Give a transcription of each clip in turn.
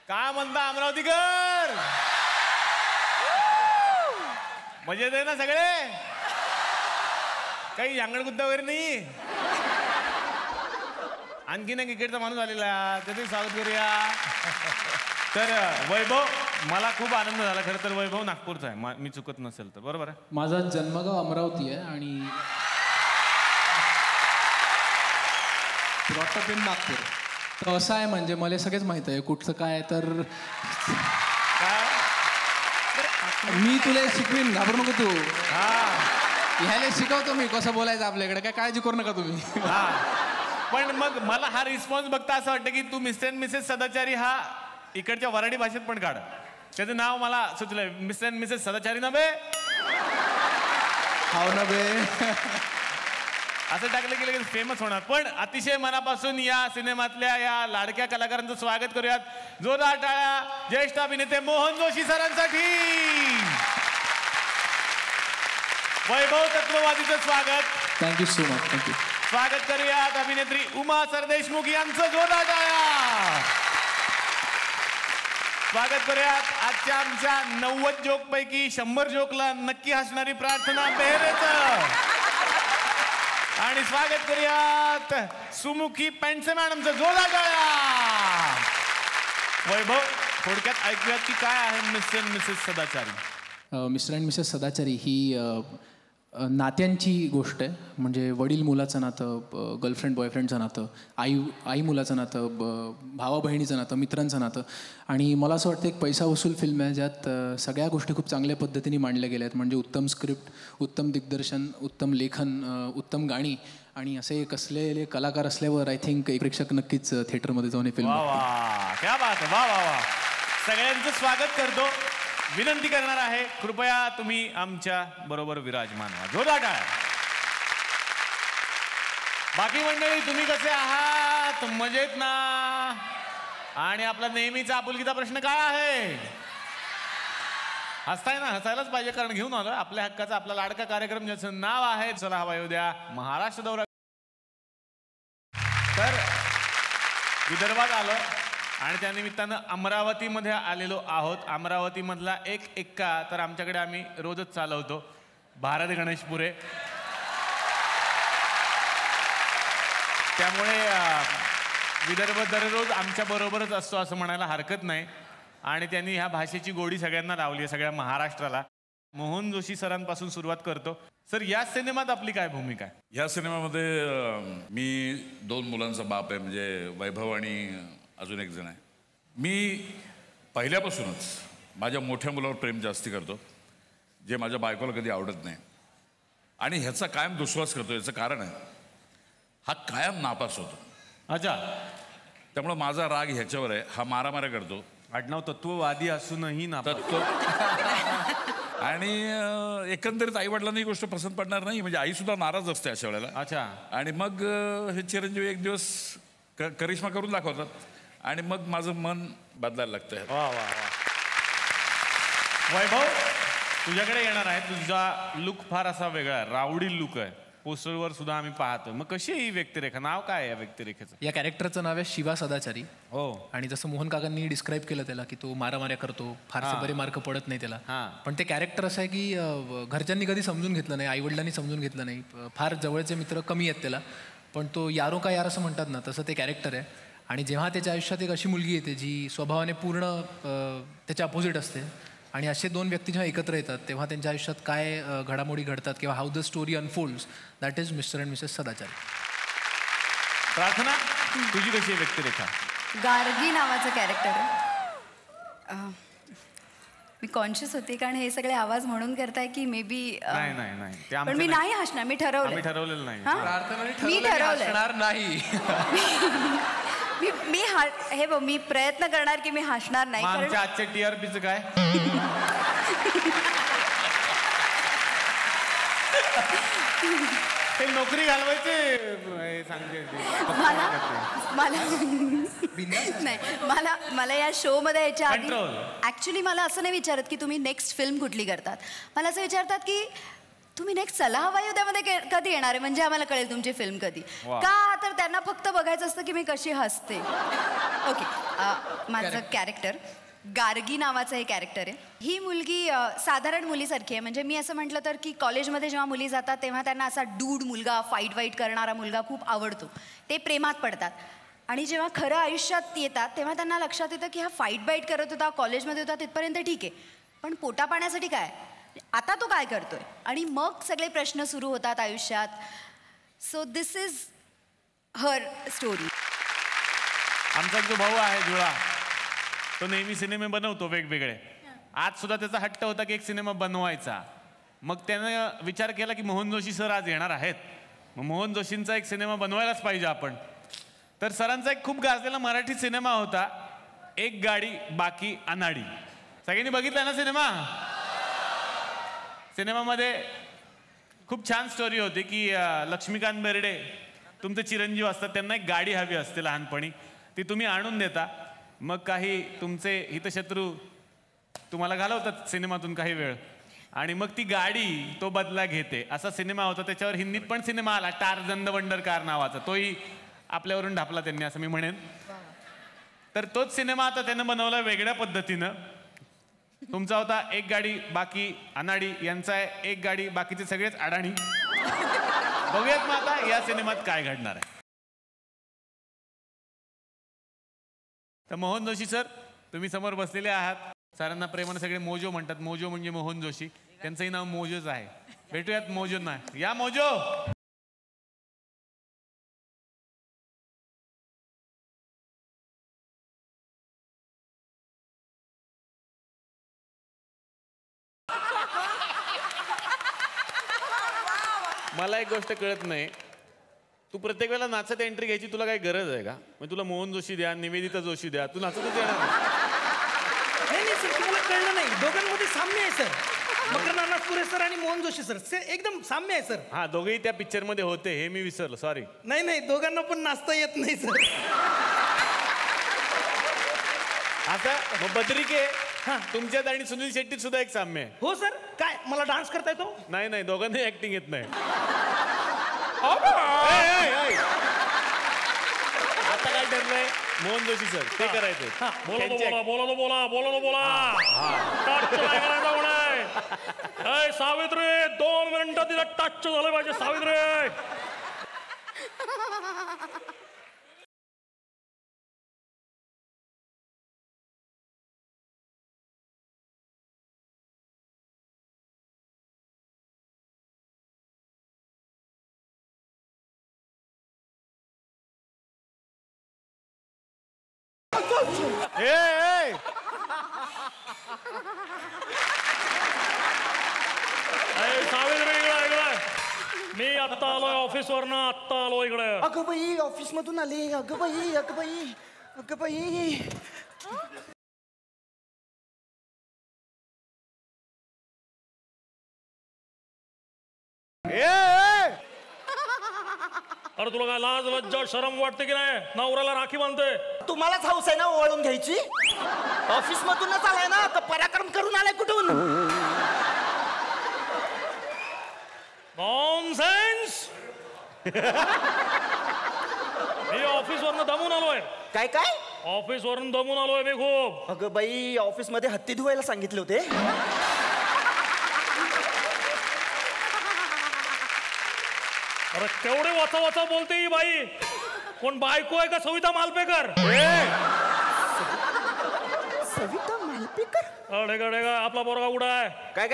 काय म्हणता अमरावतीकर? मजेत आहे ना सगळे? काही यांगणगुद्दा वगैरे नाही? आणखीन एक क्रिकेटचा माणूस आलेला, त्याचे स्वागत करूया. तर वैभव, मला खूप आनंद झाला. खरं तर वैभव नागपूरचा आहे, मी चुकत नसेल तर. बरोबर आहे? माझा जन्मगाव अमरावती आहे आणि ब्रॉटअप इन नागपूर. तर असं आहे, म्हणजे मला सगळेच माहित आहे कुठचं काय. तर मी तुला शिकवीन, घाबरू नको तू. ह्याला शिकवतो मी कसं बोलायचं आपल्याकडे, काय काळजी करू नका तुम्ही. पण मग मला हा रिस्पॉन्स बघता असं वाटतं की तू मिस्टर अँड मिसेस सदाचारी हा इकडच्या वराडी भाषेत पण काढ. त्याचं नाव मला सुचलंय, मिस्टर अँड मिसेस सदाचारी ना बे. हाव ना बे. असं टाकलं की लगेच फेमस होणार. पण अतिशय मनापासून या सिनेमातल्या या लाडक्या कलाकारांचं स्वागत करूयात. जोरदार टाळ्या ज्येष्ठ अभिनेते मोहन जोशी सरांसाठी. वैभव तत्ववादीचं स्वागत. Thank you so much. थँक्यू. स्वागत करूयात अभिनेत्री उमा सरदेशमुख यांचं. जोरदार टाळ्या. स्वागत करूयात आजच्या आमच्या 90 जोक पैकी 100 जोकला नक्की हसणारी प्रार्थना बेहरेचं. आणि स्वागत करूयात सुमुखी पेंडसे मॅडमचं. जोरदार टाळ्या. वैभव, थोडक्यात ऐकूयात की काय आहे मिस्टर अँड मिसेस सदाचारी. मिस्टर अँड मिसेस सदाचारी ही नात्यांची गोष्ट आहे. म्हणजे वडील मुलाचं नातं, गर्लफ्रेंड बॉयफ्रेंडचं नातं, आई मुलाचं नातं, भावा बहिणीचं नातं, मित्रांचं नातं. आणि मला असं वाटतं एक पैसा वसूल फिल्म आहे ज्यात सगळ्या गोष्टी खूप चांगल्या पद्धतीने मांडल्या गेल्या आहेत. म्हणजे उत्तम स्क्रिप्ट, उत्तम दिग्दर्शन, उत्तम लेखन, उत्तम गाणी आणि असे कसलेले कलाकार असल्यावर आय थिंक एक प्रेक्षक नक्कीच थिएटरमध्ये जाऊन हे फिल्म. क्या बात आहे. वा वा वा. सगळ्यांचं स्वागत करतो. विनंती करणार आहे, कृपया तुम्ही आमच्या बरोबर विराजमान व्हा. जोरदार टाळ्या. बाकी मंडळी तुम्ही कसे आहात? मजेत ना? आणि आपला नेहमीचा आपुलकीचा प्रश्न काय आहे? हसताय ना? हसायलाच पाहिजे, कारण घेऊन आलो आपल्या हक्काचा आपला लाडका कार्यक्रम ज्याचं नाव आहे चला हवा येऊ द्या महाराष्ट्र दौरा. तर विदर्भात आलो आणि त्यानिमित्तानं अमरावतीमध्ये आलेलो आहोत. अमरावतीमधला एक एक्का तर आमच्याकडे आम्ही रोजच चालवतो, भारत गणेशपुरे. त्यामुळे विदर्भ दररोज आमच्या बरोबरच असतो असं म्हणायला हरकत नाही. आणि त्यांनी ह्या भाषेची गोडी सगळ्यांना लावली आहे, सगळ्या महाराष्ट्राला. मोहन जोशी सरांपासून सुरुवात करतो. सर, या सिनेमात आपली काय भूमिका आहे? या सिनेमामध्ये मी 2 मुलांचा बाप आहे, म्हणजे वैभव आणि अजून एक जण आहे. मी पहिल्यापासूनच माझ्या मोठ्या मुलावर प्रेम जास्ती करतो, जे माझ्या बायकोला कधी आवडत नाही. आणि ह्याचा कायम दुस्वास करतो. याचं कारण आहे, हा कायम नापास होतो. अच्छा. त्यामुळं माझा राग ह्याच्यावर आहे. हा मारामाऱ्या करतो. आडनाव तत्ववादी असूनही नापास. आणि एकंदरीत आईवडिलांना ही गोष्ट पसंत पडणार नाही, म्हणजे आईसुद्धा नाराज असते अशा वेळेला. अच्छा. आणि मग हे चिरंजीवी एक दिवस करिश्मा करून दाखवतात आणि मग माझं मन बदलायला लागतं. वा वा वा. वैभव, तुझ्याकडे येणार आहे. तुझा लुक फार असा वेगळा आहे, रावडी लुक आहे. पोस्टरवर सुद्धा आम्ही पाहतो. मग कशी ही व्यक्तिरेखा? नाव काय आहे या व्यक्तिरेखेचं? या कॅरेक्टरचं नाव आहे शिवा सदाचारी. हो. आणि जसं मोहन काकांनी डिस्क्राईब केलं त्याला की तो मारामाऱ्या करतो, फारसे बरे मार्क पडत नाही त्याला. पण ते कॅरेक्टर असं आहे की घरच्यांनी कधी समजून घेतलं नाही, आईवडिलांनी समजून घेतलं नाही, फार जवळचे मित्र कमी आहेत त्याला. पण तो यारो का यार असं म्हणतात ना, तसं ते कॅरेक्टर आहे. आणि जेव्हा त्याच्या आयुष्यात एक अशी मुलगी येते जी स्वभावाने पूर्ण त्याच्या अपोजिट असते, आणि असे 2 व्यक्ती जेव्हा एकत्र येतात तेव्हा त्यांच्या आयुष्यात काय घडामोडी घडतात किंवा how the story unfolds, that is mister and Mrs सदाचारी. प्रार्थना, तुझी कशी आहे व्यक्तिरेखा? गार्गी नावाचं कॅरेक्टर आहे. मी कॉन्शियस होते कारण हे सगळे आवाज म्हणून करताय की मे बी. नाही, पण मी नाही हसणार. मी ठरवलेलं नाही. मी ठरवलं नाही. मी प्रयत्न करणार की मी हसणार नाही. आमच्या आजच्या TRPचं काय? हे नोकरी घालवायचे सांगते. मला या शो मध्ये यायच्या आधी ऍक्च्युली मला असं नाही विचारत की तुम्ही नेक्स्ट फिल्म कुठली करतात. मला असं विचारतात की तुम्ही नेक्स्ट चला हवा युद्धामध्ये कधी येणार आहे, म्हणजे आम्हाला कळेल तुमची फिल्म कधी. का तर त्यांना फक्त बघायचं असतं की मी कशी हसते. ओके, माझं कॅरेक्टर गार्गी नावाचं हे कॅरेक्टर आहे. ही मुलगी साधारण मुलीसारखी आहे. म्हणजे मी असं म्हटलं तर की कॉलेजमध्ये जेव्हा मुली जातात तेव्हा त्यांना असा डूड मुलगा, फाईट करणारा मुलगा खूप आवडतो. ते प्रेमात पडतात आणि जेव्हा खरं आयुष्यात येतात तेव्हा त्यांना लक्षात येतं की हा फाईट करत होता, कॉलेजमध्ये होता तिथपर्यंत ठीक आहे, पण पोटा पाण्यासाठी काय, आता तो काय करतोय. आणि मग सगळे प्रश्न सुरू होतात आयुष्यात. So this is her story. आमचा जो भाऊ आहे जुळा, तो नेहमी सिनेमे बनवतो वेगवेगळे. आज सुद्धा त्याचा हट्ट होता की एक सिनेमा बनवायचा. मग त्यानं विचार केला की मोहन जोशी सर आज येणार आहेत, मग मोहन जोशींचा एक सिनेमा बनवायलाच पाहिजे आपण. तर सरांचा एक खूप गाजलेला मराठी सिनेमा होता, एक गाडी बाकी अनाडी. सगळ्यांनी बघितला ना सिनेमा? सिनेमामध्ये खूप छान स्टोरी होती की लक्ष्मीकांत बेर्डे तुमचे चिरंजीव असतात, त्यांना एक गाडी हवी असते लहानपणी, ती तुम्ही आणून देता. मग काही तुमचे हितशत्रू तुम्हाला घालवतात सिनेमातून काही वेळ, आणि मग ती गाडी तो बदला घेते. असा सिनेमा होता. त्याच्यावर हिंदीत पण सिनेमा आला, टार्झन द वंडर कार नावाचा. तोही आपल्यावरून ढापला त्यांनी, असं मी म्हणेन. तर तोच सिनेमा आता त्यानं बनवला वेगळ्या पद्धतीनं. तुमचा होता एक गाडी बाकी अनाडी, यांचा आहे एक गाडी बाकीचे सगळेच अडाणी. बघूयात मग आता या सिनेमात काय घडणार आहे. तर मोहन जोशी सर, तुम्ही समोर बसलेले आहात. सरांना प्रेमाने सगळे मोजो म्हणतात. मोजो म्हणजे मोहन जोशी, त्यांचंही नाव मोजोच आहे. भेटूयात मोजोंना. या मोजो. मला एक गोष्ट कळत नाही, तू प्रत्येक वेळेला नाचत एंट्री घ्यायची तुला काही गरज आहे का? म्हणजे तुला मोहन जोशी द्या, निवेदिता जोशी द्या, तू नाचतच येणार नाही सर, तुम्हाला कळलं नाही, दोघांमध्ये साम्य आहे सर. मकरंद अनासपुरे सर आणि मोहन जोशी सर एकदम साम्य आहे सर. हा, दोघेही त्या पिक्चर मध्ये होते, हे मी विसरलो, सॉरी. नाही, दोघांना पण नाचता येत नाही सर. आता मग बद्रिके तुमच्यात आणि सुनील शेट्टीत सुद्धा एक साम्य आहे. हो सर. काय मला डान्स करता येतो? नाही, दोघांनी ऍक्टिंग येत नाही. आता काय ठरलंय मोहन जोशी सर, ते करायचंय. सावित्री 2 मिनिटं तिला टच झालं पाहिजे. सावित्री मी आत्ता आलोय ऑफिसवरनं, आत्ता आलो इकडे. अगं बाई, ऑफिस मधून आले. अगं बाई. अरे तुला काय लाज लज्जा शरम वाटते की नाही? नवऱ्याला राखी बांधते. तुम्हालाच हौस आहे ना ओवाळून घ्यायची? ऑफिस मधूनच आलाय ना, तर पराक्रम करून आलाय कुठून? नॉनसेन्स. मी ऑफिसवरनं दमून आलोय. काय? ऑफिसवरून दमून आलोय मी खूप. अगं बाई, ऑफिस मध्ये हत्ती धुवायला सांगितले होते. अरे केवढे वाचा बोलते ही बाई. कोण बायको आहे का सविता मालपेकर? सविता मालपेकर? अडे आपला पोरगा कुठं आहे? काय?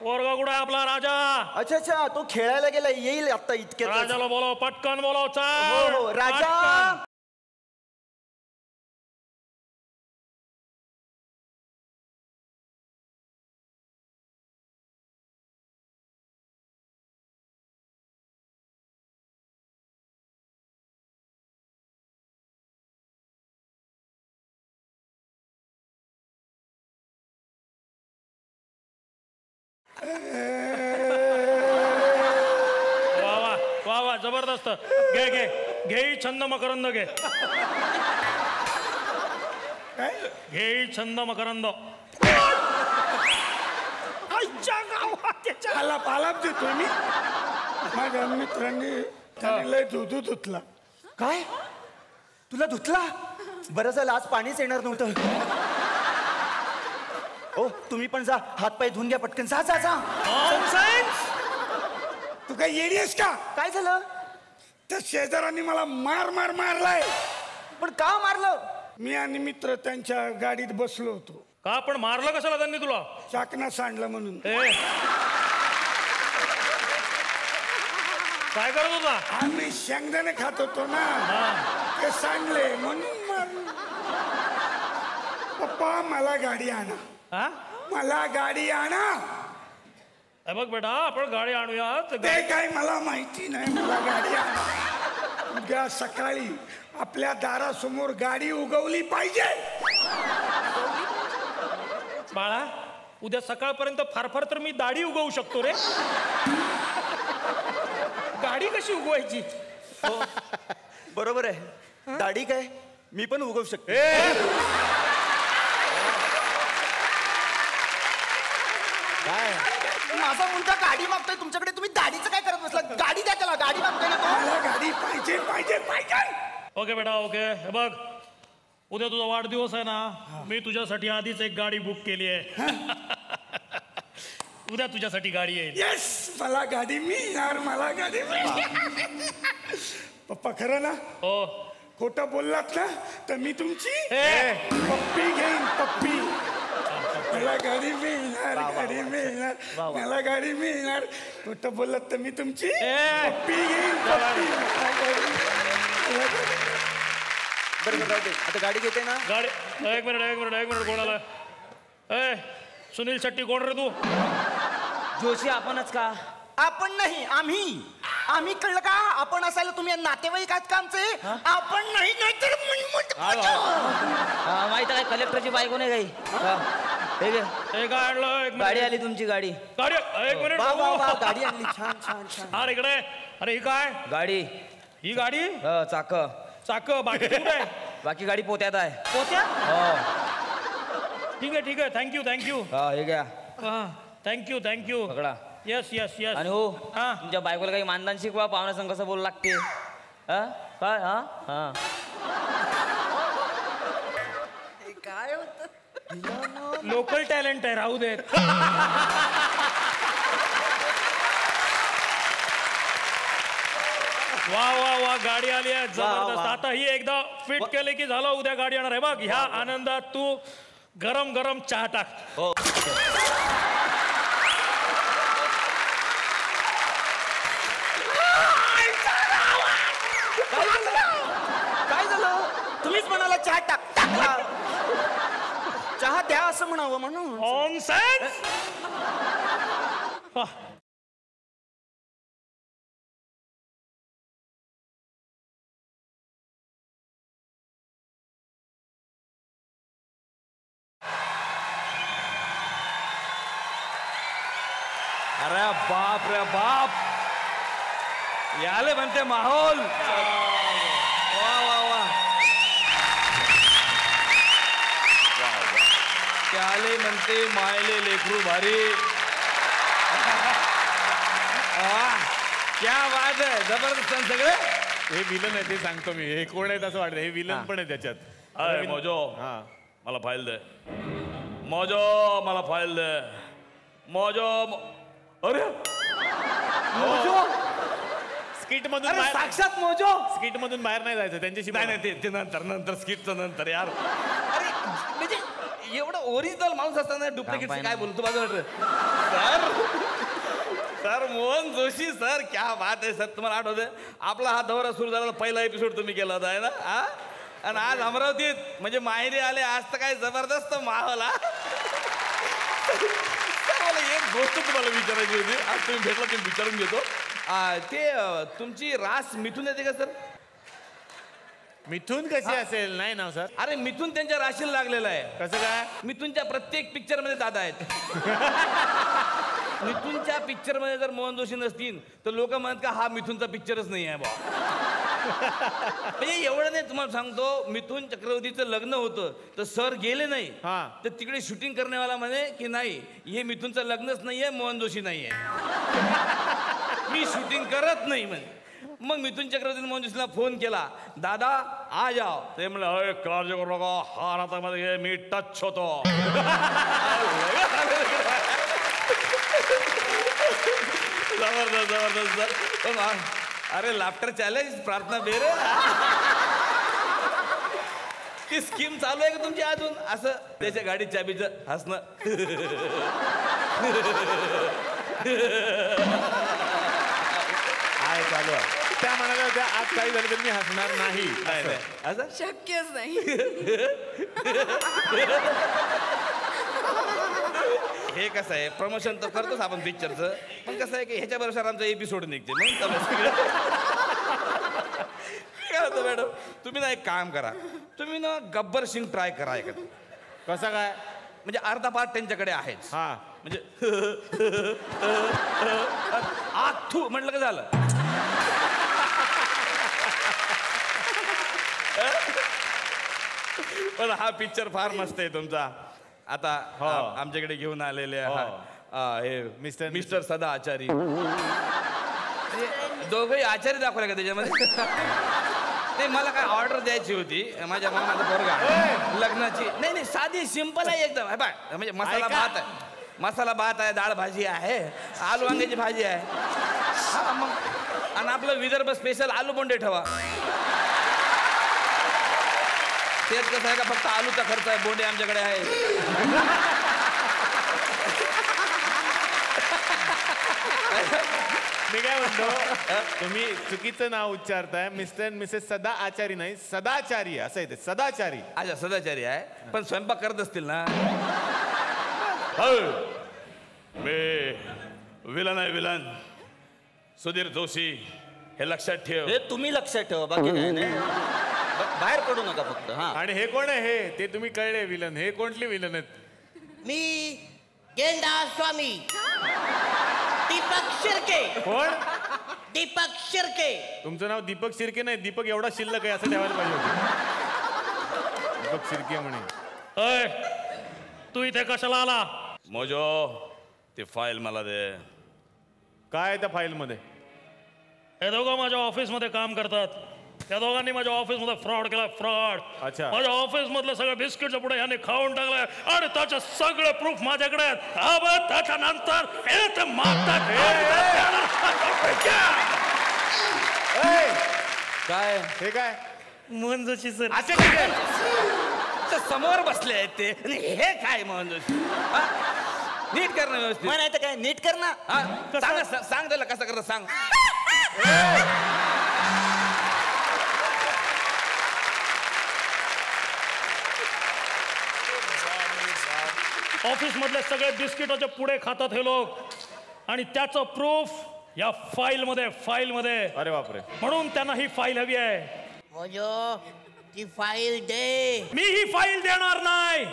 पोरगा कुठं आहे आपला राजा? अच्छा, तो खेळायला गेला, येईल आता इतक्यात. राजाला बोलाव, पटकन बोलाव. चल. हो, राजा. वा जबरदस्त. घे छंद मकरंद घे. घे छंद मकरंद. आलाप येतोय मी. माझ्या मित्रांनी त्याने लय दूध धुतला. काय तुला धुतला? बरं झालं आज पाणीच येणार नव्हतं. ओ तुम्ही पण जा, हातपाय धुवून घ्या पटकन. जा जा जा. तू काय येडी आहेस का? काय झालं? त्या शेजारांनी मला मारलाय. पण का मारलं? मी आणि मित्र त्यांच्या गाडीत बसलो होतो. का पण मारलं कशाला त्यांनी तुला? चाकणा सांडला म्हणून. काय करत होता? आम्ही शेंगदाणे खात होतो ना, ते सांडले म्हणून मारलं. पप्पा मला गाडी आणा. मला गाडी आणा. बघ बेटा आपण गाडी आणूया. ते काय मला माहिती नाही. मला गाडी आणा. उद्या सकाळी आपल्या दारासमोर गाडी उगवली पाहिजे. बाळा उद्या सकाळपर्यंत फार फार तर मी दाढी उगवू शकतो रे. गाडी कशी उगवायची? बरोबर आहे. दाढी काय मी पण उगवू शकतो. काय माझा मुलगा गाडी मागतोय तुमच्याकडे, तुम्ही दाढीचं काय करत बसला? गाडी द्या त्याला. गाडी मागतोय ना तो. मला गाडी पाहिजे पाहिजे पाहिजे. ओके बेटा ओके. हे बघ उद्या तुझा वाढदिवस आहे ना, मी तुझ्यासाठी आधीच एक गाडी बुक केली आहे. उद्या तुझ्यासाठी गाडी येईल. येस मला गाडी मिळणार. मला गाडी मिळणार. पप्पा खरं ना? हो. खोटं बोललात ना तर मी तुमची पप्पी घेईन. पप्पी. मला गाडी मिळणार. गाडी मिळणार. मला गाडी मिळणार. खोटं बोललात तर मी तुमची पप्पी घेईन. पप्पी. बरं आता गाडी घेते ना. गाडी एक मिनिट कोणाला? सुनील शेट्टी कोण रे तू? जोशी आपणच का? आपण नाही आम्ही कळलं का? आपण असायला तुम्ही नातेवाईक आहात का आमचे? आपण नाही नाहीतर माहित आहे कलेक्टरची बायको नाही काही. काय आणलं? गाडी आली तुमची. गाडी एक मिनिट. गाडी आणली. छान छान छान. अरे इकडे. अरे ही काय गाडी? ही गाडी चाक बाकी कुठे? बाकी गाडी पोत्यात आहे. ठीक आहे थँक्यू. हे घ्या. थँक्यू. पकडा. येस. आणि हो तुमच्या बायकोला काही मानधन शिकवा. पाहुण्या संघ कसं बोल लागते. काय काय होत? लोकल टॅलेंट आहे. राहू दे. वा गाडी आली आहे जबरदस्त. आता ही एकदा फिट केले की झालं. उद्या गाडी येणार आहे बघ. ह्या आनंदात तू गरम चहा टाक. काय झालं? तुम्हीच म्हणाला चहा टाकला. चहा द्या असं म्हणावं म्हणून. नॉनसेन्स. अरे बाप रे बाप. याले म्हणते माहोल. वा त्याले म्हणते मायले लेकरू भारी. क्या बात आहे. जबरदस्त सगळे. हे विलन आहे ते सांगतो मी. हे कोण आहे असं वाटतं. हे विलन पण आहे त्याच्यात. अरे मोजो मला फाईल दे. मला फाईल दे. अरे स्किट मधून साक्षात मोजो. स्किट मधून बाहेर नाही जायचं त्यांच्याशी. नाही ते नंतर स्किटचं नंतर यार. अरे म्हणजे एवढं ओरिजिनल माणूस असताना डुप्लिकेट काय बोलतो बाजू. सर मोहन जोशी सर क्या बात आहे सर. तुम्हाला आठवतंय आपला हा दौरा सुरू झाला पहिला एपिसोड तुम्ही केला होता आहे ना. आणि आज अमरावतीत म्हणजे माहेरी आले. आज तर काय जबरदस्त माहोल. मला एक गोष्ट तुम्हाला विचारायची होती. आज तुम्ही भेटला तुम्ही विचारून घेतो. ते तुमची रास मिथून येते का सर? मिथून कशी असेल? नाही ना सर. अरे मिथून त्यांच्या राशीला लागलेला आहे. कसं काय? मिथूनच्या प्रत्येक पिक्चर मध्ये दादा आहेत. मिथूनच्या पिक्चर मध्ये जर मोहन जोशी नसतील तर लोक म्हणत का हा मिथूनचा पिक्चरच नाही आहे बा. म्हणजे एवढं नाही, तुम्हाला सांगतो, मिथुन चक्रवर्तीचं लग्न होतं तर सर गेले नाही. तर तिकडे शूटिंग करण्यावाला म्हणे की नाही, हे मिथुनचं लग्नच नाहीये, मोहन जोशी नाहीये, मी शूटिंग करत नाही म्हणे. मग मिथुन चक्रवर्तीने मोहन जोशीला फोन केला, दादा आ जाओ. ते म्हणलं काळजी करू नका, हा हातामध्ये मी टच होतो. जबरदस्त जबरदस्त. अरे लाफ्टर चॅलेंज, प्रार्थना बेरे, ती स्कीम चालू आहे का तुमची अजून? असं त्याच्या गाडीत चाबीचं हसणं. आहे चालू आहे. त्या म्हणाल्या होत्या आज काही झालं तर मी हसणार नाही. असं शक्यच नाही. हे कसं आहे, प्रमोशन तर करतोच आपण पिक्चरचं, पण कसं आहे की ह्याच्या बरोबर आमचा एपिसोड निघते. मग काय होतं मॅडम, तुम्ही ना एक काम करा, तुम्ही ना गब्बर सिंग ट्राय करा. कसा काय? म्हणजे अर्धा पार्ट त्यांच्याकडे आहेच. हा, म्हणजे आथू म्हटलं का झालं. पण हा पिक्चर फार मस्त आहे तुमचा. आता आमच्याकडे घेऊन आलेले हे मिस्टर सदा आचारी, दोघंही आचारी दाखवले का त्याच्यामध्ये? नाही, मला काय ऑर्डर द्यायची होती, माझ्या मामाचा पोरगा लग्नाची. नाही नाही, साधी सिंपल आहे एकदम. म्हणजे मसाला भात आहे, मसाला भात आहे, डाळ भाजी आहे, आलू वांग्याची भाजी आहे. हा मग, आणि आपलं विदर्भ स्पेशल आलू बोंडे ठेवा. तेच कसं आहे का, फक्त आलूचा खर्च आहे, बोंडे आमच्याकडे आहे. मी काय म्हणतो, तुम्ही चुकीचं नाव उच्चारताय. मिस्टर मिसेस सदा आचारी नाही, सदाचारी असं आहे ते, सदाचारी. अच्छा, सदाचारी आहे, पण स्वयंपाक करत असतील ना? विलन आहे, विलन सुधीर जोशी, हे लक्षात ठेव. हे तुम्ही लक्षात ठेवा, बाकी काय नाही. बाहेर पडू नका फक्त. हा, आणि हे कोण आहे? हे ते तुम्ही कळले विलन. हे कोणते विलन आहेत? मी गेंडा स्वामी दीपक शिर्के. कोण? दीपक शिर्के. तुमचं नाव दीपक शिर्के नाही, दीपक एवढा शिल्लक आहे असं ठेवायला पाहिजे होतं. दीपक शिर्के म्हणे. तू इथे कशाला आला? मोजो, ती फाईल मला दे. काय आहे त्या फाईल मध्ये? हे दोघं माझ्या ऑफिस मध्ये काम करतात. त्या दोघांनी माझ्या ऑफिस मध्ये फ्रॉड केला, फ्रॉड. अच्छा. माझ्या ऑफिस मधलं सगळं बिस्किटच्या पुढे ह्याने खाऊन टाकलंय आणि त्याचे सगळे प्रूफ माझ्याकडे आहेत. त्याच्यानंतर काय हे काय? मोहन जोशी सर. समोर बसले आहेत ते, आणि हे काय मोहन जोशी? नीट करणं व्यवस्थित. म्हणायचं काय, नीट कर ना. सांग त्याला कसं करत, सांग. ऑफिस मधले सगळे बिस्किटाचे पुढे खातात हे लोक, आणि त्याचं प्रूफ या फाईल मध्ये. अरे बापरे. म्हणून त्यांना ही फाईल हवी आहे. मोजो, ती फाईल दे. मी ही फाईल देणार नाही.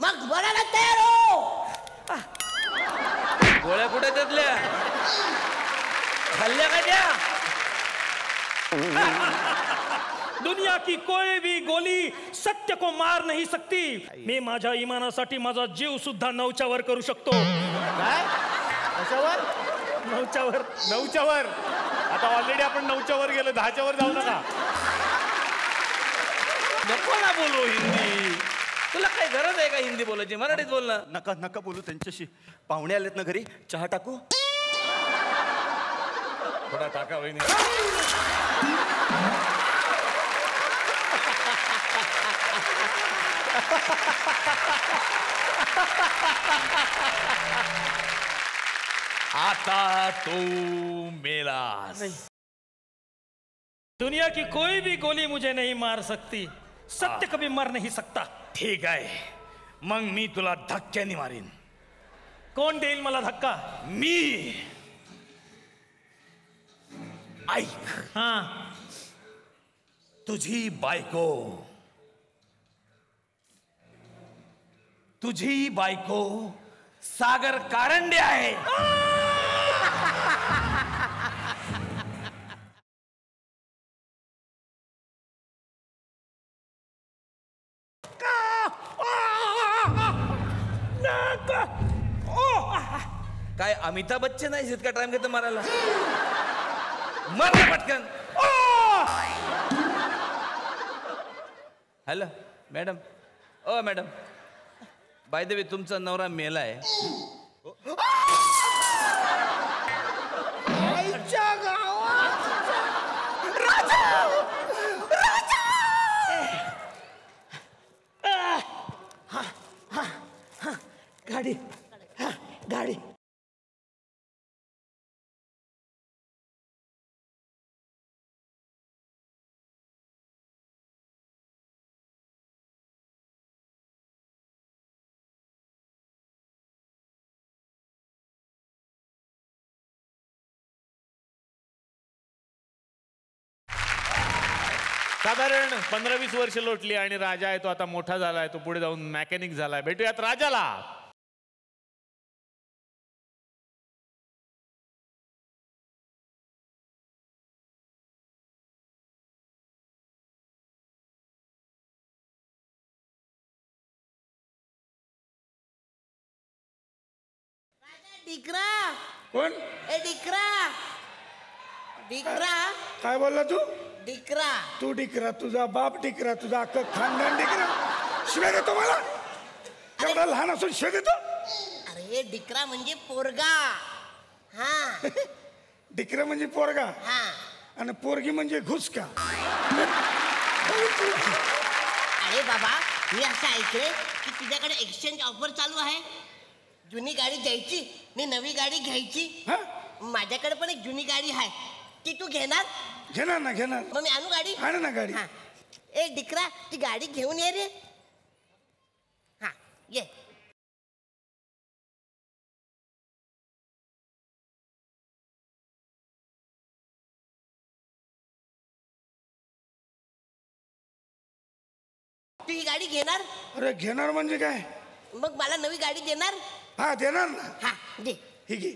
मग बोलायला तयार हो. गोळ्या कुठे त्यातल्या खाल्ल्या का त्या? दुनिया की कोई भी गोली सत्य को मार नहीं सकती. मी माझ्या इमानासाठी माझा जीव सुद्धा 9च्या वर करू शकतो. काय? कशावर? 9च्या वर. 9च्या वर? आता ऑलरेडी आपण 9च्या वर गेलो, 10च्या वर जाऊ नका. नको ना बोलू हिंदी. तुला काही गरज आहे का हिंदी बोलायची? मराठीत बोल ना. नका नका बोलू त्यांच्याशी. पाहुणे आलेत ना घरी, चहा टाकू? थोडा टाका वहिनी. आता तू मेलास. दुनिया की कोई भी गोली मुझे नहीं मार सकती. सत्य कभी मर नहीं सकता. ठीक आहे, मग मी तुला धक्क्याने मारीन. कोण देईल मला धक्का? मी. ऐक, हा, तुझी बायको सागर कारंडे आहे. काय अमिताभ बच्चन आहे इतका टाइम घेतो मारायला? मर ना पटकन. Hello madam. Oh madam, by the way तुमचा नवरा मेलाय. आईच्या गावात राजा राजा. गाडी गाडी. साधारण 15-20 वर्ष लोटली आणि राजा आहे तो आता मोठा झालाय. तो पुढे जाऊन मॅकॅनिक झालाय. भेटूयात राजाला. डिकरा. कोण? ए डिकरा. डिकरा. काय बोलला तू? डिकरा. तू डिकरा, तुझा बाप डिकरा, तुझा अख्खं खानदान डिकरा. शिव्या देतो मला? एवढा लहान असून शिव्या देतो? अरे डिकरा म्हणजे पोरगा. हा. डिकरा म्हणजे पोरगा. हा. आणि पोरगी म्हणजे घुसका. अरे बाबा, मी असं ऐकले की तुझ्याकडे एक्सचेंज ऑफर चालू आहे. जुनी गाडी द्यायची आणि नवी गाडी घ्यायची. माझ्याकडे पण एक जुनी गाडी आहे, ती तू घेणार? घेणार ना, घेणार. मग मी आणू गाडी? आण ना गाडी. ए डिकरा, ती गाडी घेऊन ये रे. हा ये. तू ही गाडी घेणार? अरे घेणार म्हणजे काय? मग मला नवी गाडी देणार? हा देणार ना. हा दे. ही घे.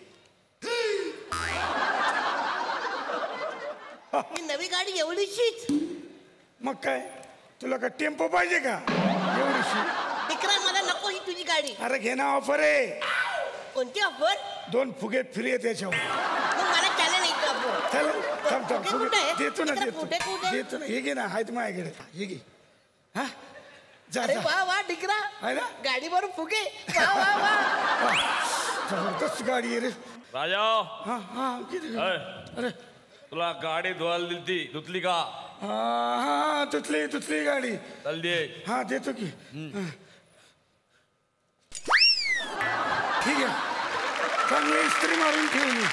ही नवी गाडी एवढीशीच? मग काय, तुला का टेम्पो पाहिजे का एवढीशी? डिकरा मला नको ही तुझी गाडी. अरे घे ना, ऑफर आहे. कोणती ऑफर? 2 फुगे फ्री आहे त्याच्यावर. मग मला चालेल नाही का ऑफर? चल थांब थांब, फुगे कुठे आहे? देतो ना, डिकरा, देतो कुठे कुठे? देतो ना. हे घे ना, आहेत माझ्याकडे. हे घे. हा जा अरे जा. वा वा डिकरा, आहे ना? गाडीवर फुगे. वा वा वा. जबरदस्त गाडी आहे रे. राजा. हा हा किती. अरे तुला गाडी धुवायला दिली ती, धुतली का? हा तुटली तुटली गाडी. चल दे. हा देतो की. ठीक आहे, चांगली इस्त्री मारून ठेवली.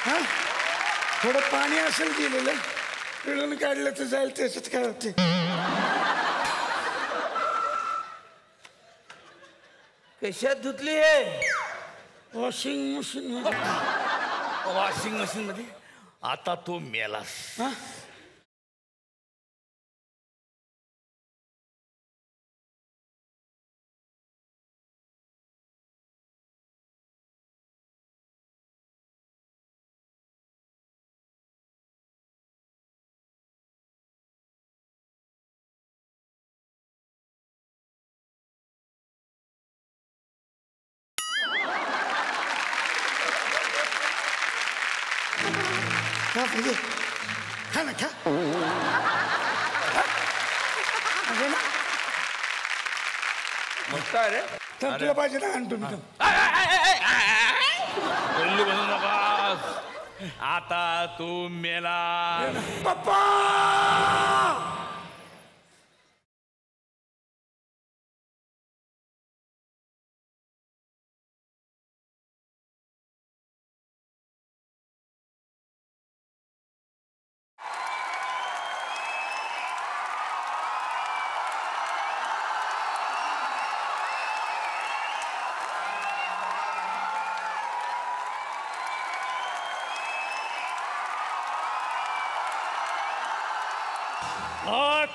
हा थोडं पाणी असेल गेलेलं, पिळून काढलं तर जाईल. त्याच्यात काय होते? कशात धुतली आहे? Washing machine. वॉशिंग मशीन मध्ये. आता तू मेलास. खा पाहिजे, खा ना, खा. मग काय रे? तुला पाहिजे ना, आणतो मी. बोलू बनू नकास. आता तू मेला. पप्पा.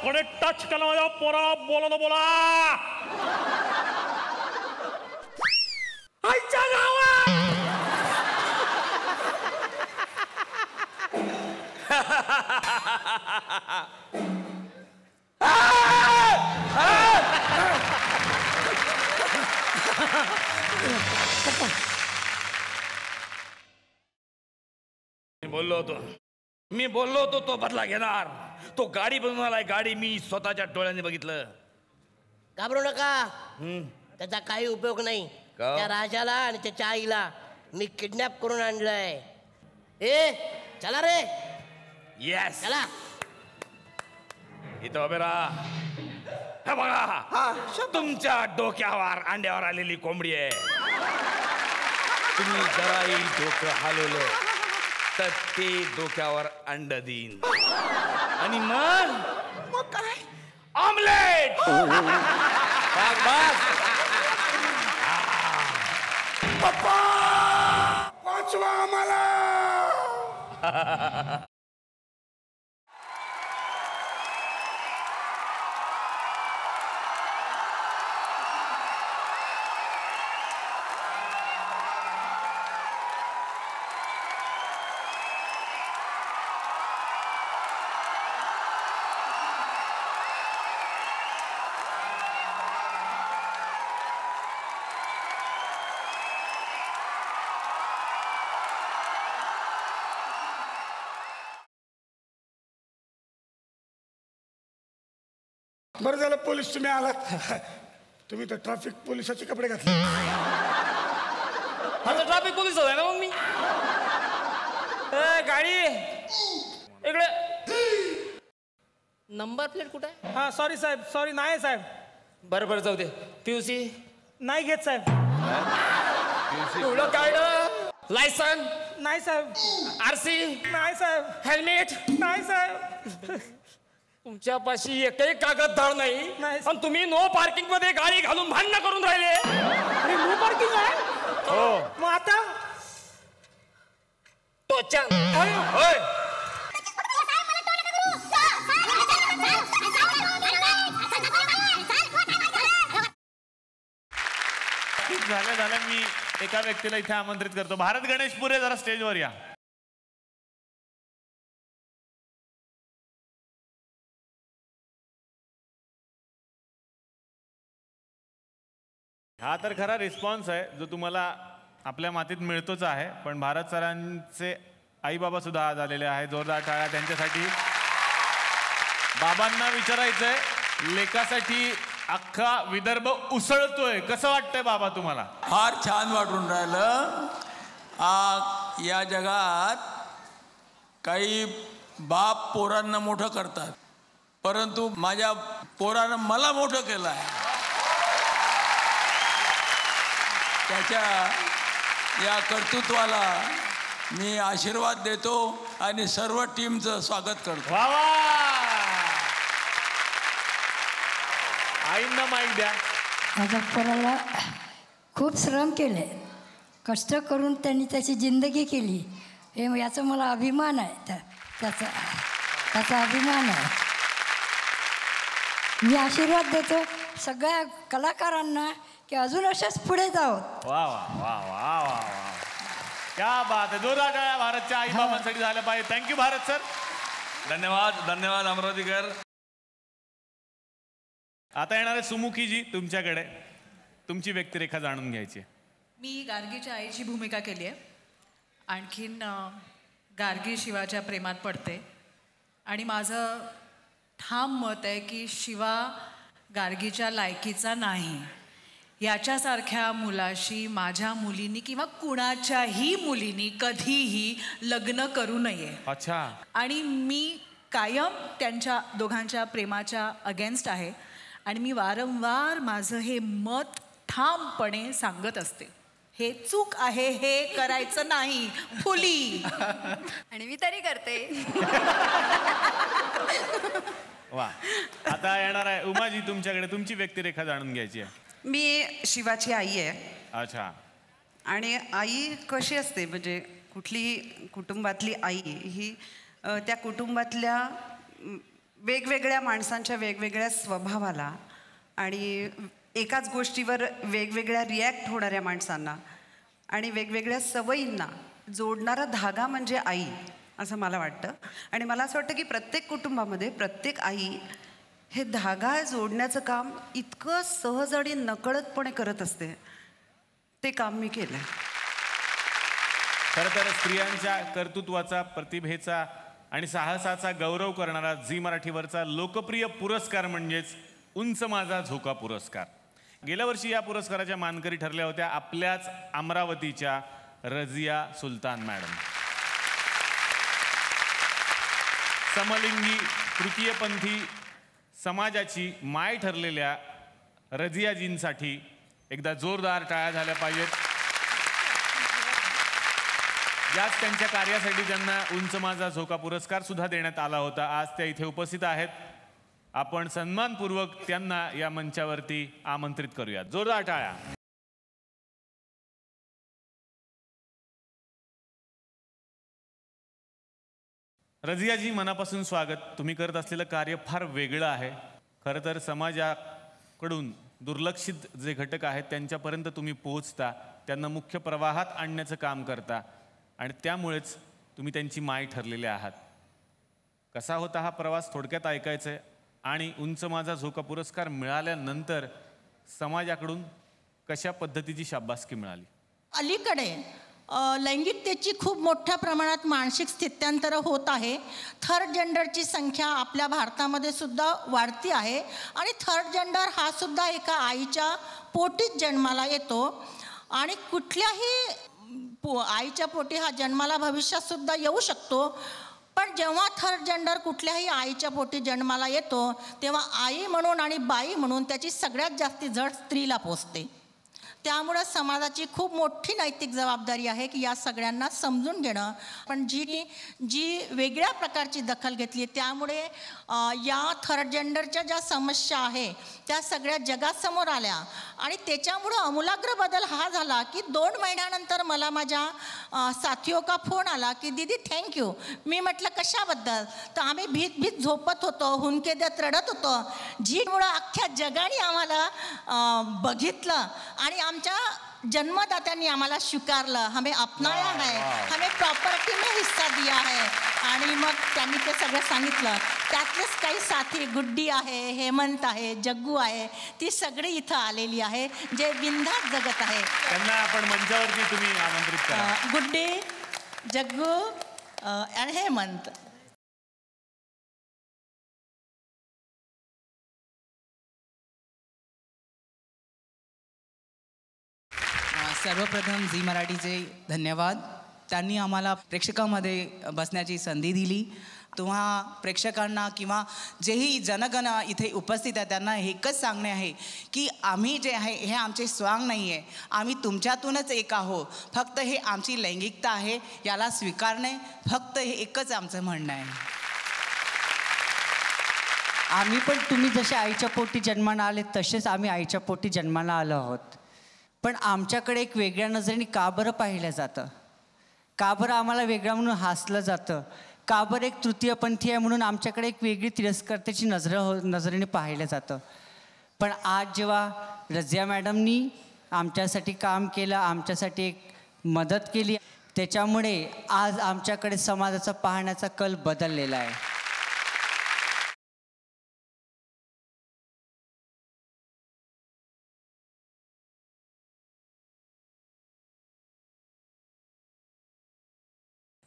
कोणी टच केला माझ्या पोरा? बोला ना बोला. आईच्या गावात. मी बोललो होतो तो बदला घेणार. तो गाडी बनवून आलाय. गाडी मी स्वतःच्या डोळ्याने बघितलं. घाबरू नका, त्याचा काही उपयोग नाही. त्या राजाला आणि त्याच्या आईला मी किडनॅप करून आणलंय. चला रे. येस, चला. इथं उभे राहा. हे बघा, तुमच्या डोक्यावर अंड्यावर आलेली कोंबडी आहे. तुम्ही जराही डोकं हलवलं तर ते डोक्यावर अंड देईन. आणि मग काय, ऑमलेट. पप्पा वाचवा आम्हाला. बरं झालं पोलीस तुम्ही आलात. तुम्ही तर ट्रॅफिक पोलिसाचे कपडे घातले. आता ट्रॅफिक पोलीस होता ना मग मी. गाडी इकडे. नंबर प्लेट कुठे आहे? हा सॉरी साहेब, सॉरी नाही साहेब. बरं बरं जाऊ दे. PUC नाही घेत साहेब. एवढं कार्ड, लायसन नाही साहेब. RC नाही साहेब. हेल्मेट नाही साहेब. तुमच्यापाशी एकही कागददार नाही आणि तुम्ही नो पार्किंग मध्ये गाडी घालून भांडण करून राहिले. नो पार्किंग आहे. हो. मग आता टोचा. झालं मी एका व्यक्तीला इथे आमंत्रित करतो. भारत गणेश पुरे, जरा स्टेजवर या. हा तर खरा रिस्पॉन्स आहे जो तुम्हाला आपल्या मातीत मिळतोच आहे. पण भारत सरांचे आई बाबा सुद्धा आज आलेले आहे. जोरदार टाळ्या त्यांच्यासाठी. बाबांना विचारायचंय, लेकासाठी अख्खा विदर्भ उसळतोय, कसं वाटतंय बाबा तुम्हाला? फार छान वाटून राहिलं. या जगात काही बाप पोरांना मोठं करतात, परंतु माझ्या पोरानं मला मोठं केलं आहे. त्याच्या या कर्तृत्वाला मी आशीर्वाद देतो आणि सर्व टीमचं स्वागत करतो. आईंना माईक द्या. माझ्या पोराला खूप श्रम केले, कष्ट करून त्यांनी त्याची जिंदगी केली, हे याचा मला अभिमान आहे. त्याचा अभिमान आहे. मी आशीर्वाद देतो सगळ्या कलाकारांना की अजून अशाच पुढे जावं. वा वा वा वा वा वा, क्या बात आहे. जोरदार टाळ्या भारतच्या आई बाबांसाठी झाल्या पाहिजे. Thank you Bharat sir. धन्यवाद. धन्यवाद अमरावतीकर. आता येणार आहे सुमुखीजी तुमच्याकडे. तुमची व्यक्तिरेखा जाणून घ्यायची. मी गार्गीच्या आईची भूमिका केली आहे. आणखीन गार्गी शिवाच्या प्रेमात पडते आणि माझं ठाम मत आहे की शिवा गार्गीच्या लायकीचा नाही. याच्यासारख्या मुलाशी माझ्या मुलींनी किंवा कुणाच्याही मुलींनी कधीही लग्न करू नये. अच्छा. आणि मी कायम त्यांच्या दोघांच्या प्रेमाच्या अगेन्स्ट आहे आणि मी वारंवार माझं हे मत ठामपणे सांगत असते. हे चूक आहे, हे करायचं नाही फुली. आणि मी तरी करते. वा. आता येणार आहे उमाजी तुमच्याकडे. तुमची व्यक्तिरेखा जाणून घ्यायची आहे. मी शिवाची आई आहे. अच्छा. आणि आई कशी असते, म्हणजे कुठली कुटुंबातली आई ही त्या कुटुंबातल्या वेगवेगळ्या माणसांच्या वेगवेगळ्या स्वभावाला आणि एकाच गोष्टीवर वेगवेगळ्या रिॲक्ट होणाऱ्या माणसांना आणि वेगवेगळ्या सवयींना जोडणारा धागा म्हणजे आई, असं मला वाटतं. आणि मला असं वाटतं की प्रत्येक कुटुंबामध्ये प्रत्येक आई हे धागा जोडण्याचं काम इतकं सहज आणि नकळतपणे करत असते. ते काम मी केलं. खरं तर स्त्रियांच्या कर्तृत्वाचा, प्रतिभेचा आणि साहसाचा गौरव करणारा झी मराठीवरचा लोकप्रिय पुरस्कार म्हणजेच उंच माझा झोका पुरस्कार. गेल्या वर्षी या पुरस्काराच्या मानकरी ठरल्या होत्या आपल्याच अमरावतीच्या रझिया सुलतान मॅडम. समलिंगी तृतीयपंथी समाजाची माय ठरलेल्या रझियाजींसाठी एकदा जोरदार टाळ्या झाल्या पाहिजेत. याच त्यांच्या कार्यासाठी ज्यांना उंच माझा झोका पुरस्कार सुद्धा देण्यात आला होता, आज त्या इथे उपस्थित आहेत. आपण सन्मानपूर्वक त्यांना या मंचावरती आमंत्रित करूया. जोरदार टाळ्या. रझियाजी, मनापासून स्वागत. तुम्ही करत असलेलं कार्य फार वेगळं आहे. खरं तर समाजाकडून दुर्लक्षित जे घटक आहेत त्यांच्यापर्यंत तुम्ही पोहोचता, त्यांना मुख्य प्रवाहात आणण्याचं काम करता आणि त्यामुळेच तुम्ही त्यांची माय ठरलेले आहात. कसा होता हा प्रवास थोडक्यात ऐकायचं आहे. आणि उंच माझा झोका पुरस्कार मिळाल्यानंतर समाजाकडून कशा पद्धतीची शाबासकी मिळाली? अलीकडे लैंगिकतेची खूप मोठ्या प्रमाणात मानसिक स्थित्यांतर होत आहे. थर्ड जेंडरची संख्या आपल्या भारतामध्ये सुद्धा वाढती आहे आणि थर्ड जेंडर हा सुद्धा एका आईच्या पोटीच जन्माला येतो आणि कुठल्याही आईच्या पोटी हा जन्माला भविष्यात सुद्धा येऊ शकतो. पण जेव्हा थर्ड जेंडर कुठल्याही आईच्या पोटी जन्माला येतो तेव्हा आई म्हणून आणि बाई म्हणून त्याची सगळ्यात जास्ती जड स्त्रीला पोचते. त्यामुळं समाजाची खूप मोठी नैतिक जबाबदारी आहे की या सगळ्यांना समजून घेणं. पण जी वेगळ्या प्रकारची दखल घेतली त्यामुळे या थर्ड जेंडरच्या ज्या समस्या आहे त्या सगळ्या जगासमोर आल्या आणि त्याच्यामुळं आमूलाग्र बदल हा झाला की 2 महिन्यानंतर मला माझ्या साथियों का फोन आला की दीदी थँक्यू. मी म्हटलं कशाबद्दल? तर आम्ही भीत झोपत होतो, हुंदके देत रडत होतो. झीमुळं अख्ख्या जगाने आम्हाला बघितलं आणि आमच्या जन्मदात्यांनी आम्हाला स्वीकारलं. हमें अपनाया है, हमें प्रॉपर्टी में हिस्सा दिया है. आणि मग त्यांनी ते सगळं सांगितलं. त्यातलेच काही साथी गुड्डी आहे, हेमंत आहे, जग्गू आहे, ती सगळी इथं आलेली आहे जे बिनधास्त जगत आहे. त्यांना आपण मंचावरती तुम्ही आमंत्रित करा. गुड्डी, जग्गू आणि हेमंत. सर्वप्रथम झी मराठीचे धन्यवाद. त्यांनी आम्हाला प्रेक्षकामध्ये बसण्याची संधी दिली. तुम्हा प्रेक्षकांना किंवा जेही जनगण इथे उपस्थित आहे त्यांना एकच सांगणे आहे की आम्ही जे आहे हे आमचे स्वांग नाही आहे, आम्ही तुमच्यातूनच एक आहोत. फक्त हे आमची लैंगिकता आहे, याला स्वीकारणे फक्त हे एकच आमचं म्हणणं आहे. आम्ही पण तुम्ही जसे आईच्या पोटी जन्माला आले तसेच आम्ही आईच्या पोटी जन्माला आलो आहोत. पण आमच्याकडे एक वेगळ्या नजरेने का बरं पाहिलं जातं? का बरं आम्हाला वेगळं म्हणून हसलं जातं? का बरं एक तृतीयपंथी आहे म्हणून आमच्याकडे एक वेगळी तिरस्कर्त्याची नजरेने पाहिलं जातं? पण आज जेव्हा रझिया मॅडमनी आमच्यासाठी काम केलं, आमच्यासाठी एक मदत केली, त्याच्यामुळे आज आमच्याकडे समाजाचा पाहण्याचा कल बदललेला आहे.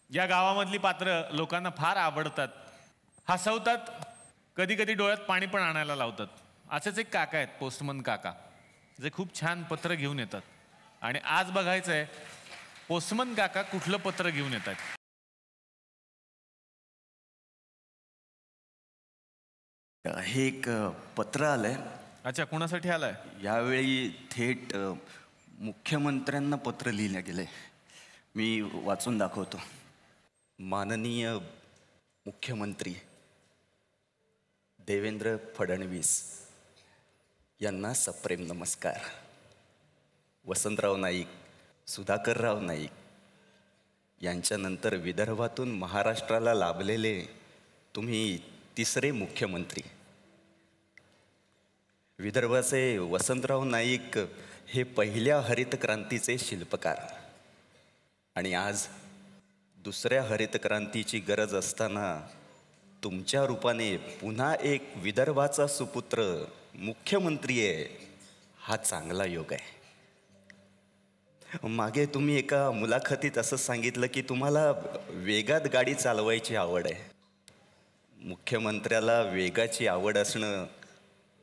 या गावामधली पात्र लोकांना फार आवडतात, हसवतात, कधी कधी डोळ्यात पाणी पण आणायला लावतात. असेच एक काका आहेत, पोस्टमन काका, जे खूप छान पत्र घेऊन येतात. आणि आज बघायचं आहे पोस्टमन काका कुठलं पत्र घेऊन येतात. हे एक पत्र आलंय. अच्छा, कोणासाठी आलंय? यावेळी थेट मुख्यमंत्र्यांना पत्र लिहिलं गेलंय. मी वाचून दाखवतो. माननीय मुख्यमंत्री देवेंद्र फडणवीस यांना सप्रेम नमस्कार. वसंतराव नाईक, सुधाकरराव नाईक यांच्यानंतर विदर्भातून महाराष्ट्राला लाभलेले तुम्ही 3रे मुख्यमंत्री. विदर्भाचे वसंतराव नाईक हे पहिल्या हरित क्रांतीचे शिल्पकार. आणि आज 2ऱ्या हरित क्रांतीची गरज असताना तुमच्या रूपाने पुन्हा एक विदर्भाचा सुपुत्र मुख्यमंत्री आहे, हा चांगला योग आहे. मागे तुम्ही एका मुलाखतीत असं सांगितलं की तुम्हाला वेगात गाडी चालवायची आवड आहे. मुख्यमंत्र्याला वेगाची आवड असणं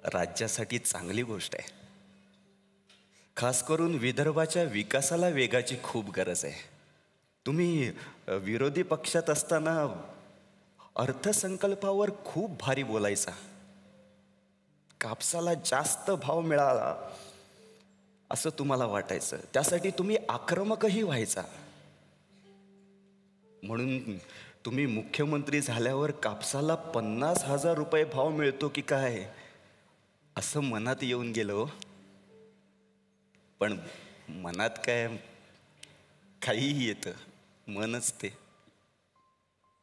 राज्यासाठी चांगली गोष्ट आहे. खास करून विदर्भाच्या विकासाला वेगाची खूप गरज आहे. तुम्ही विरोधी पक्षात असताना अर्थसंकल्पावर खूप भारी बोलायचा. कापसाला जास्त भाव मिळाला असं तुम्हाला वाटायचं. त्यासाठी तुम्ही आक्रमकही व्हायचा. म्हणून तुम्ही मुख्यमंत्री झाल्यावर कापसाला 50,000 रुपये भाव मिळतो की काय असं मनात येऊन गेलो. पण मनात काय काहीही येतं, मनच ते.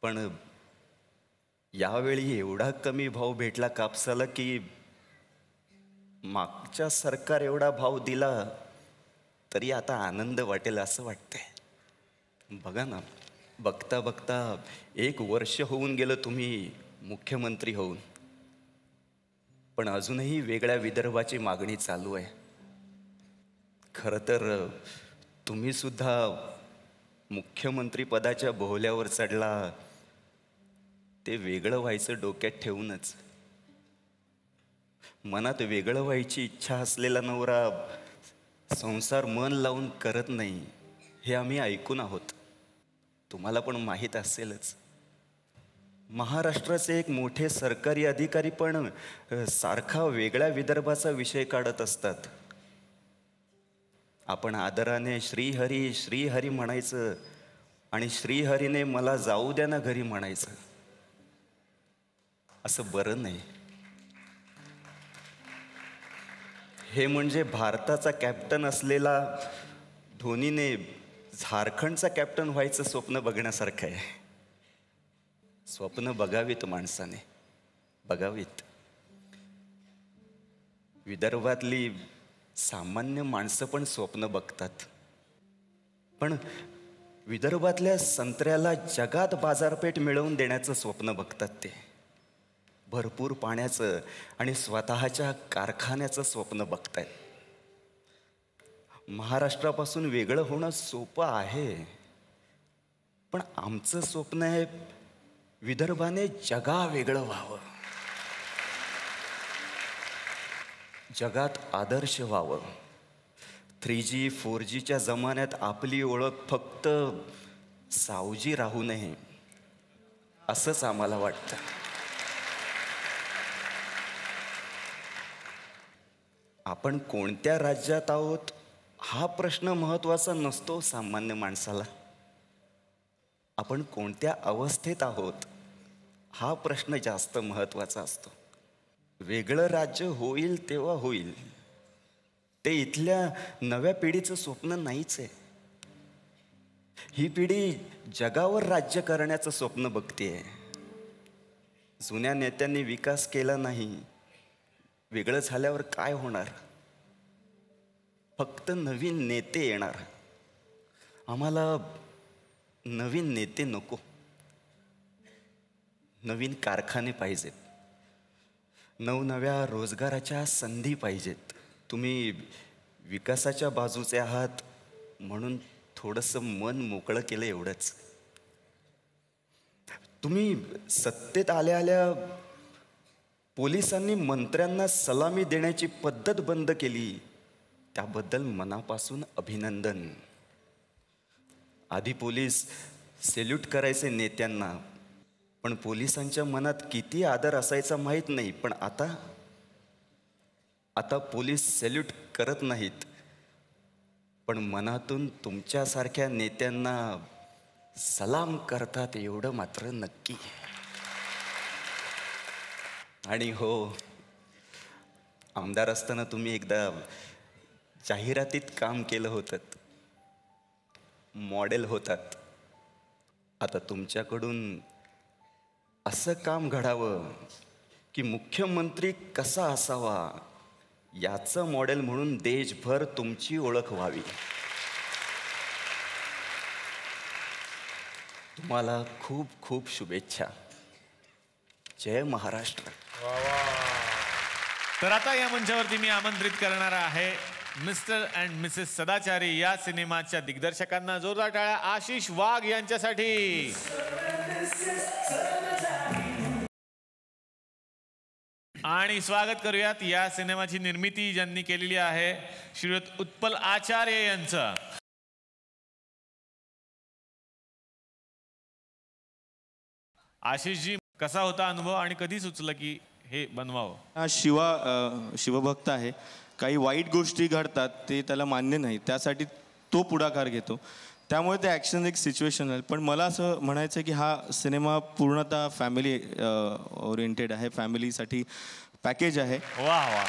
पण यावेळी एवढा कमी भाव भेटला कापसाला की मागच्या सरकार एवढा भाव दिला तरी आता आनंद वाटेल असं वाटतंय. बघा ना, बघता बघता 1 वर्ष होऊन गेलं तुम्ही मुख्यमंत्री होऊन. पण अजूनही वेगळ्या विदर्भाची मागणी चालू आहे. खरं तर तुम्ही सुद्धा मुख्यमंत्री पदाच्या बोहल्यावर चढला ते वेगळं व्हायचं डोक्यात ठेवूनच. मनात वेगळं व्हायची इच्छा असलेला नवरा संसार मन लावून करत नाही हे आम्ही ऐकून आहोत. तुम्हाला पण माहीत असेलच. महाराष्ट्राचे एक मोठे सरकारी अधिकारी पण सारखा वेगळ्या विदर्भाचा विषय काढत असतात. आपण आदराने श्रीहरी श्रीहरी म्हणायचं आणि श्रीहरीने मला जाऊ द्या ना घरी म्हणायचं. असं बरं नाही. हे म्हणजे भारताचा कॅप्टन असलेला धोनीने झारखंडचा कॅप्टन व्हायचं स्वप्न बघण्यासारखं आहे. स्वप्न बघावीत माणसाने, बघावीत. विदर्भातली सामान्य माणसं पण स्वप्न बघतात. पण विदर्भातल्या संत्र्याला जगात बाजारपेठ मिळवून देण्याचं स्वप्न बघतात ते. भरपूर पाण्याचं आणि स्वतःच्या कारखान्याचं स्वप्न बघतायत. महाराष्ट्रापासून वेगळं होणं सोपं आहे. पण आमचं स्वप्न आहे विदर्भाने जगा वेगळं व्हावं, जगात आदर्श व्हावं. 3G 4Gच्या जमान्यात आपली ओळख फक्त सावजी राहू नये असंच आम्हाला वाटतं. आपण कोणत्या राज्यात आहोत हा प्रश्न महत्त्वाचा नसतो सामान्य माणसाला. आपण कोणत्या अवस्थेत आहोत हा प्रश्न जास्त महत्त्वाचा असतो. वेगळं राज्य होईल तेव्हा होईल, ते इथल्या नव्या पिढीचं स्वप्न नाहीच आहे. ही पिढी जगावर राज्य करण्याचं स्वप्न बघतेय. जुन्या नेत्यांनी विकास केला नाही, वेगळं झाल्यावर काय होणार? फक्त नवीन नेते येणार. आम्हाला नवीन नेते नको, नवीन कारखाने पाहिजेत, नवनव्या रोजगाराच्या संधी पाहिजेत. तुम्ही विकासाच्या बाजूचे आहात म्हणून थोडंसं मन मोकळं केलं एवढंच. तुम्ही सत्तेत आल्या आल्या पोलिसांनी मंत्र्यांना सलामी देण्याची पद्धत बंद केली, त्याबद्दल मनापासून अभिनंदन. आधी पोलीस सेल्यूट करायचे नेत्यांना, पण पोलिसांच्या मनात किती आदर असायचा माहीत नाही. पण आता पोलीस सेल्यूट करत नाहीत, पण मनातून तुमच्यासारख्या नेत्यांना सलाम करतात एवढं मात्र नक्की. आणि हो, आमदार असताना तुम्ही एकदा जाहिरातीत काम केलं होतं, मॉडेल होतात. आता तुमच्याकडून असं काम घडावं की मुख्यमंत्री कसा असावा याचं मॉडेल म्हणून देशभर तुमची ओळख व्हावी. तुम्हाला खूप खूप शुभेच्छा. जय महाराष्ट्र. तर आता या मंचावरती मी आमंत्रित करणार आहे मिस्टर अँड मिसेस सदाचारी या सिनेमाच्या दिग्दर्शकांना जोरदार टाळ्या आशिष वाघ यांच्यासाठी. आणि स्वागत करूयात या सिनेमाची निर्मिती ज्यांनी केलेली आहे श्रीयुत उत्पल आचार्य यांचं. आशिषजी, कसा होता अनुभव आणि कधी सुचलं की हे बनवावं? हा शिवभक्त आहे. काही वाईट गोष्टी घडतात ते त्याला मान्य नाही, त्यासाठी तो पुढाकार घेतो. त्यामुळे ते ॲक्शन एक सिच्युएशन आहे. पण मला असं म्हणायचं की हा सिनेमा पूर्णतः फॅमिली ओरिएंटेड आहे, फॅमिलीसाठी पॅकेज आहे. वा वा.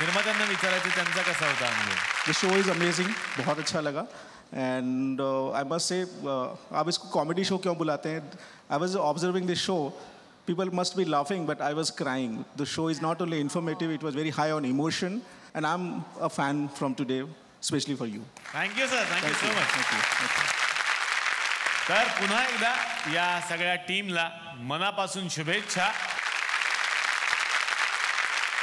निर्मात्यांना विचारायचं त्यांचा कसा होता अनुभव? द शो इज़ अमेजिंग, बहुत अच्छा लगा. एंड आई मस्ट से आप इसको कॉमेडी शो क्यों बुलाते हैं? I was observing this show, people must be laughing, but I was crying. The show is not only informative, it was very high on emotion, and I'm a fan from today, especially for you. Thank you, sir. Thank you so much. Thank you. तर पुन्हा एकदा या सगळ्या टीमला मनापासून शुभेच्छा.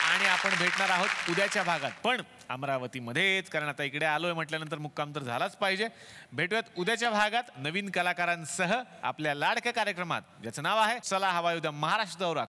आणि आपण भेटणार आहोत उद्याच्या भागात, पण अमरावतीमध्येच, कारण आता इकडे आलोय म्हटल्यानंतर मुक्काम तर झालाच पाहिजे. भेटूयात उद्याच्या भागात नवीन कलाकारांसह आपल्या लाडक्या कार्यक्रमात, ज्याचं नाव आहे चला हवा उद्या महाराष्ट्र दौरा.